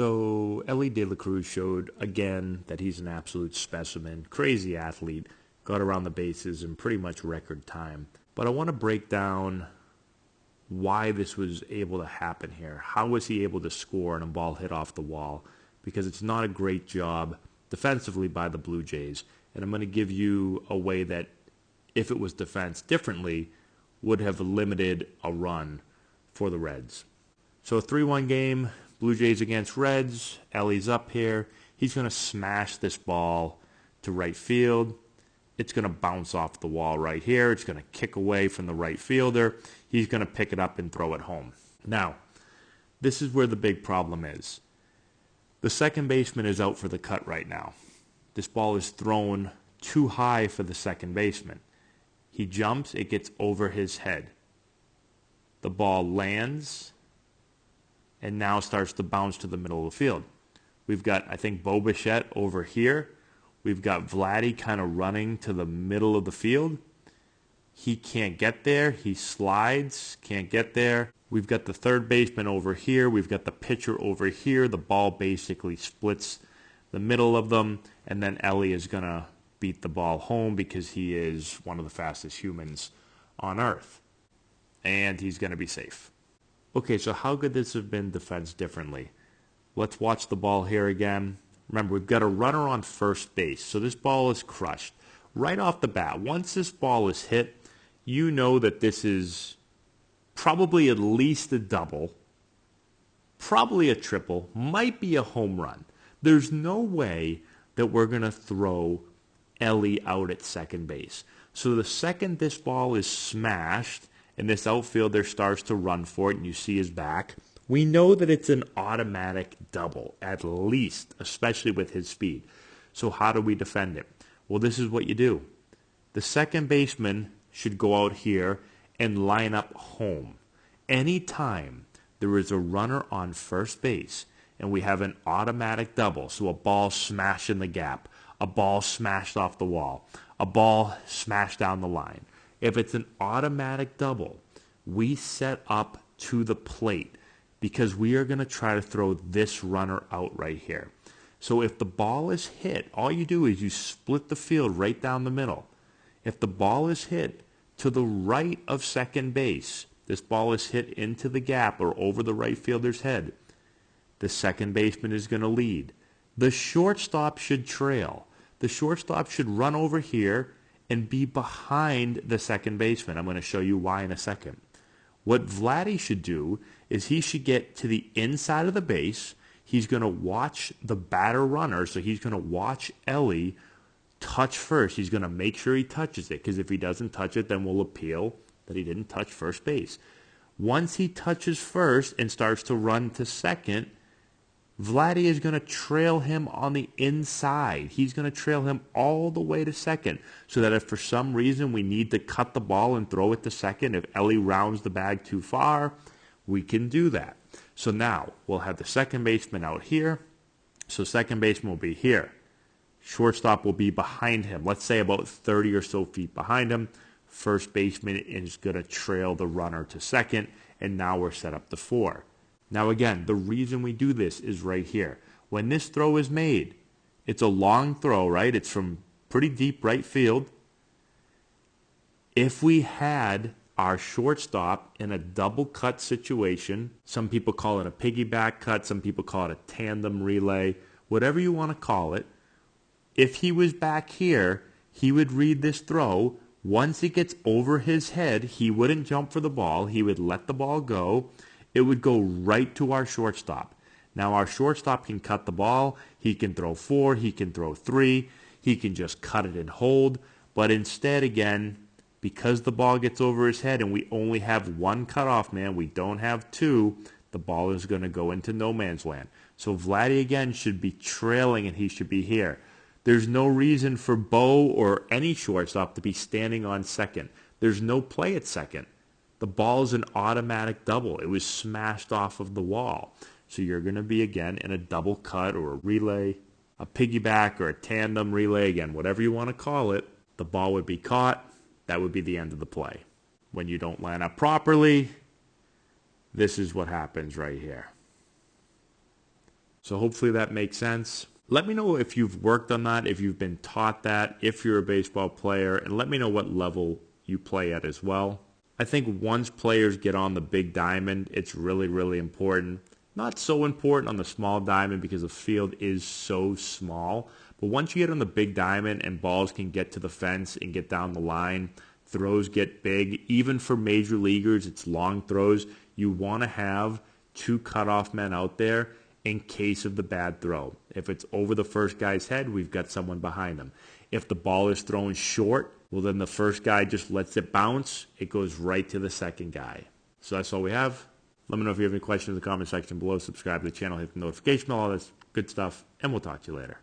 So Elly Cruz showed again that he's an absolute specimen, crazy athlete, got around the bases in pretty much record time. But I want to break down why this was able to happen here. How was he able to score and a ball hit off the wall? Because it's not a great job defensively by the Blue Jays. And I'm going to give you a way that, if it was defensed differently, would have limited a run for the Reds. So a 3-1 game, Blue Jays against Reds. Elly's up here. He's going to smash this ball to right field. It's going to bounce off the wall right here. It's going to kick away from the right fielder. He's going to pick it up and throw it home. Now, this is where the big problem is. The second baseman is out for the cut right now. This ball is thrown too high for the second baseman. He jumps, it gets over his head. The ball lands and now starts to bounce to the middle of the field. We've got, I think, Bo Bichette over here. We've got Vladdy kind of running to the middle of the field. He can't get there. He slides, can't get there. We've got the third baseman over here. We've got the pitcher over here. The ball basically splits the middle of them, and then Elly is going to beat the ball home because he is one of the fastest humans on earth. And he's going to be safe. Okay, so how could this have been defensed differently? Let's watch the ball here again. Remember, we've got a runner on first base, so this ball is crushed. Right off the bat, once this ball is hit, you know that this is probably at least a double, probably a triple, might be a home run. There's no way that we're going to throw Elly out at second base. So the second this ball is smashed and this outfielder starts to run for it and you see his back, we know that it's an automatic double, at least, especially with his speed. So how do we defend it? Well, this is what you do. The second baseman should go out here and line up home. Anytime there is a runner on first base and we have an automatic double, so a ball smashed in the gap, a ball smashed off the wall, a ball smashed down the line. If it's an automatic double, we set up to the plate because we are going to try to throw this runner out right here. So if the ball is hit, all you do is you split the field right down the middle. If the ball is hit to the right of second base, this ball is hit into the gap or over the right fielder's head, the second baseman is going to lead. The shortstop should trail. The shortstop should run over here and be behind the second baseman. I'm going to show you why in a second. What Vladdy should do is he should get to the inside of the base. He's going to watch the batter runner, so he's going to watch Elly touch first. He's going to make sure he touches it, because if he doesn't touch it, then we'll appeal that he didn't touch first base. Once he touches first and starts to run to second, Vladdy is going to trail him on the inside. He's going to trail him all the way to second, so that if for some reason we need to cut the ball and throw it to second, if Elly rounds the bag too far, we can do that. So now we'll have the second baseman out here. So second baseman will be here. Shortstop will be behind him, let's say about 30 or so feet behind him. First baseman is going to trail the runner to second, and now we're set up to 4. Now again, the reason we do this is right here. When this throw is made, it's a long throw, right? It's from pretty deep right field. If we had our shortstop in a double cut situation, some people call it a piggyback cut, some people call it a tandem relay, whatever you want to call it, if he was back here, he would read this throw. Once it gets over his head, he wouldn't jump for the ball. He would let the ball go. It would go right to our shortstop. Now our shortstop can cut the ball. He can throw 4. He can throw 3. He can just cut it and hold. But instead, again, because the ball gets over his head and we only have one cutoff man, we don't have 2, the ball is going to go into no man's land. So Vladdy, again, should be trailing and he should be here. There's no reason for Bo or any shortstop to be standing on second. There's no play at second. The ball is an automatic double. It was smashed off of the wall. So you're going to be, again, in a double cut or a relay, a piggyback or a tandem relay, again, whatever you want to call it. The ball would be caught. That would be the end of the play. When you don't line up properly, this is what happens right here. So hopefully that makes sense. Let me know if you've worked on that, if you've been taught that, if you're a baseball player, and let me know what level you play at as well. I think once players get on the big diamond, it's really, really important. Not so important on the small diamond because the field is so small. But once you get on the big diamond and balls can get to the fence and get down the line, throws get big. Even for major leaguers, it's long throws. You want to have 2 cutoff men out there in case of the bad throw. If it's over the first guy's head, we've got someone behind him. If the ball is thrown short, well, then the first guy just lets it bounce. It goes right to the second guy. So that's all we have. Let me know if you have any questions in the comment section below. Subscribe to the channel, hit the notification bell, all this good stuff, and we'll talk to you later.